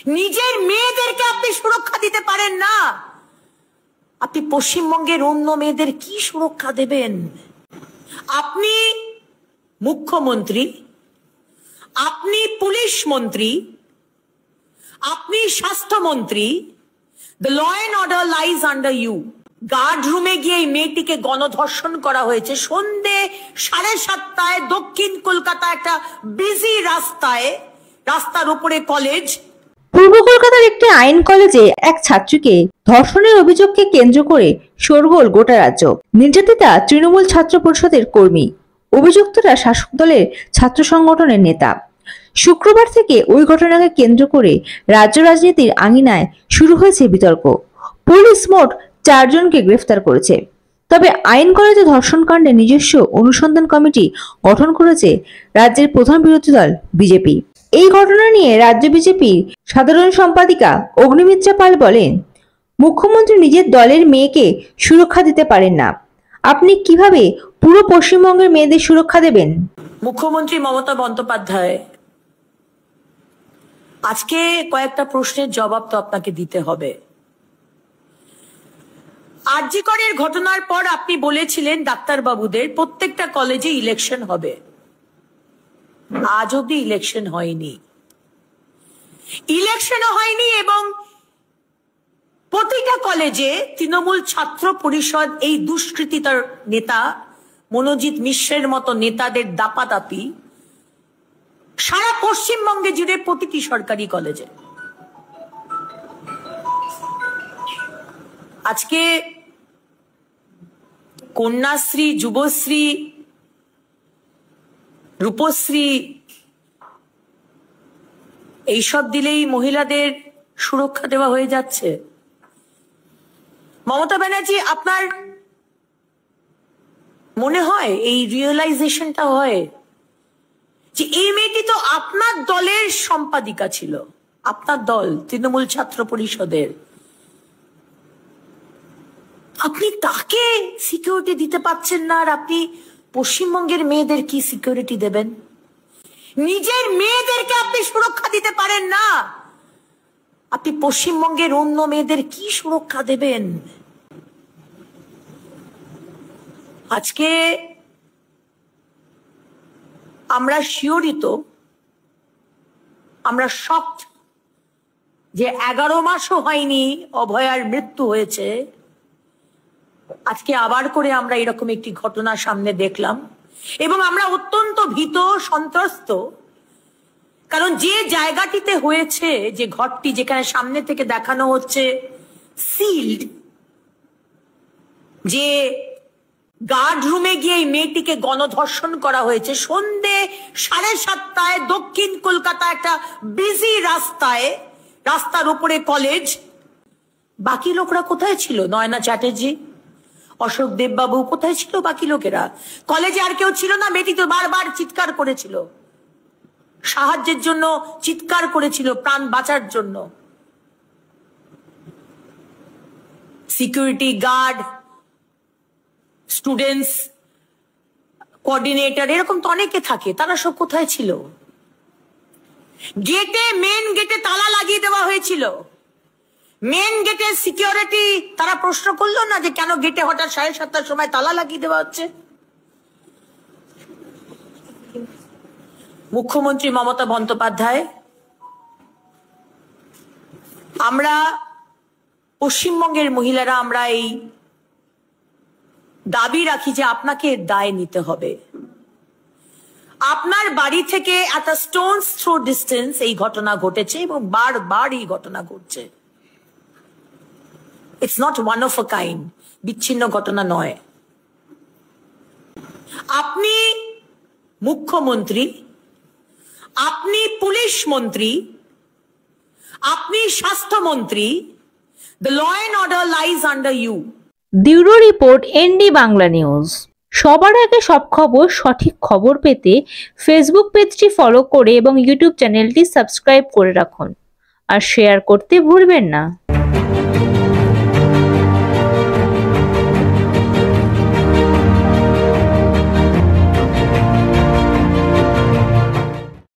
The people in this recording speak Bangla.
নিজের মেয়েদেরকে আপনি সুরক্ষা দিতে পারেন না, আপনি পশ্চিমবঙ্গের অন্য মেয়েদের কি সুরক্ষা দেবেন? আপনি মুখ্যমন্ত্রী, আপনি পুলিশ মন্ত্রী, আপনি স্বাস্থ্যমন্ত্রী, the law and order lies under you. Guard রুমে গিয়ে এই মেয়েটিকে গণধর্ষণ করা হয়েছে সন্ধে 7:30 দক্ষিণ কলকাতা একটা বিজি রাস্তার উপরে কলেজ। পূর্ব কলকাতার একটি আইন কলেজে এক ছাত্রীকে ধর্ষণের অভিযোগকে কেন্দ্র করে শোরগোল গোটা রাজ্য। নির্যাতিতা তৃণমূল ছাত্র পরিষদের কর্মী, অভিযুক্তরা শাসক দলের ছাত্র সংগঠনের নেতা। শুক্রবার থেকে ওই ঘটনাকে কেন্দ্র করে রাজ্য রাজনীতির আঙিনায় শুরু হয়েছে বিতর্ক। পুলিশ মোট 4 জনকে গ্রেফতার করেছে। তবে আইন কলেজে ধর্ষণকাণ্ডে নিজস্ব অনুসন্ধান কমিটি গঠন করেছে রাজ্যের প্রধান বিরোধী দল বিজেপি। এই ঘটনা নিয়ে রাজ্য বিজেপির সাধারণ সম্পাদিকা অগ্নিমিত্রা পাল বলেন, মুখ্যমন্ত্রী নিজের দলের মেয়েকে সুরক্ষা দিতে পারেন না, আপনি কিভাবে পুরো পশ্চিমবঙ্গের মেয়েদের সুরক্ষা দেবেন? মুখ্যমন্ত্রী মমতা বন্দ্যোপাধ্যায়, আজকে কয়েকটা প্রশ্নের জবাব তো আপনাকে দিতে হবে। আরজি করের ঘটনার পর আপনি বলেছিলেন ডাক্তারবাবুদের প্রত্যেকটা কলেজে ইলেকশন হবে। আজ অব্দি ইলেকশন হয়নি, ইলেকশনও হয়নি এবং প্রতিটা কলেজে তৃণমূল ছাত্র পরিষদ এই দুষ্কৃতিতার নেতা মনোজিৎ মিশ্রের মতো নেতাদের দাপাদাপি সারা পশ্চিমবঙ্গে জুড়ে প্রতিটি সরকারি কলেজে। আজকে কন্যাশ্রী, যুবশ্রী, রূপশ্রী এইসব দিলেই মহিলাদের সুরক্ষা দেওয়া হয়ে যাচ্ছে। মমতা ব্যানার্জি, আপনার মনে হয় এই রিয়েলাইজেশনটা হয় যে এই মেয়েটি তো আপনার দলের সম্পাদিকা ছিল, আপনার দল তৃণমূল ছাত্র পরিষদের, আপনি তাকে সিকিউরিটি দিতে পারছেন না, আর আপনি পশ্চিমবঙ্গের মেয়েদের কি সিকিউরিটি দেবেন? নিজের মেয়েদেরকে আপনি সুরক্ষা দিতে পারেন না, আপনি পশ্চিমবঙ্গের অন্য মেয়েদের কি সুরক্ষা দেবেন? আজকে আমরা শিওরিত, আমরা শকড যে 11 মাসও হয়নি অভয়ার মৃত্যু হয়েছে, আজকে আবার করে আমরা এরকম একটি ঘটনা সামনে দেখলাম এবং আমরা অত্যন্ত ভীত, সন্ত্রস্ত। কারণ যে জায়গাটিতে হয়েছে, যে ঘরটি যেখানে সামনে থেকে দেখানো হচ্ছে সিল্ড, যে গার্ড রুমে গিয়ে এই মেয়েটিকে গণধর্ষণ করা হয়েছে সন্ধে 7:30 দক্ষিণ কলকাতা একটা বিজি রাস্তার উপরে কলেজ। বাকি লোকরা কোথায় ছিল? নয়না চ্যাটার্জি, অশোক দেববাবু কোথায় ছিল? বাকি লোকেরা কলেজে আর কেউ ছিল না? মেয়েটি তো বারবার চিৎকার করেছিল, সাহায্যের জন্য চিৎকার করেছিল, প্রাণ বাঁচার জন্য। সিকিউরিটি গার্ড, স্টুডেন্টস কোঅর্ডিনেটর, এরকম তো অনেকে থাকে, তারা সব কোথায় ছিল? মেন গেটে তালা লাগিয়ে দেওয়া হয়েছিল। মেন গেটের সিকিউরিটি তারা প্রশ্ন করলো না যে কেন গেটে হঠাৎ 7:30 সময় তালা লাগিয়ে দেওয়া হচ্ছে? মুখ্যমন্ত্রী মমতা বন্দ্যোপাধ্যায়, আমরা পশ্চিমবঙ্গের মহিলারা আমরা এই দাবি রাখি যে আপনাকে দায় নিতে হবে। আপনার বাড়ি থেকে এত স্টোনস থ্রো ডিস্টেন্স এই ঘটনা ঘটেছে এবং বারবার এই ঘটনা ঘটছে। It's not one of a kind, বিচ্ছিন্ন ঘটনা নয়। আপনি মুখ্যমন্ত্রী, আপনি পুলিশ মন্ত্রী, আপনি স্বাস্থ্যমন্ত্রী, the law and order lies under you. Bureau report, ND Bangla news. সবার আগে সব খবর, সঠিক খবর পেতে ফেসবুক পেজটি ফলো করে এবং ইউটিউব চ্যানেলটি সাবস্ক্রাইব করে রাখুন আর শেয়ার করতে ভুলবেন না।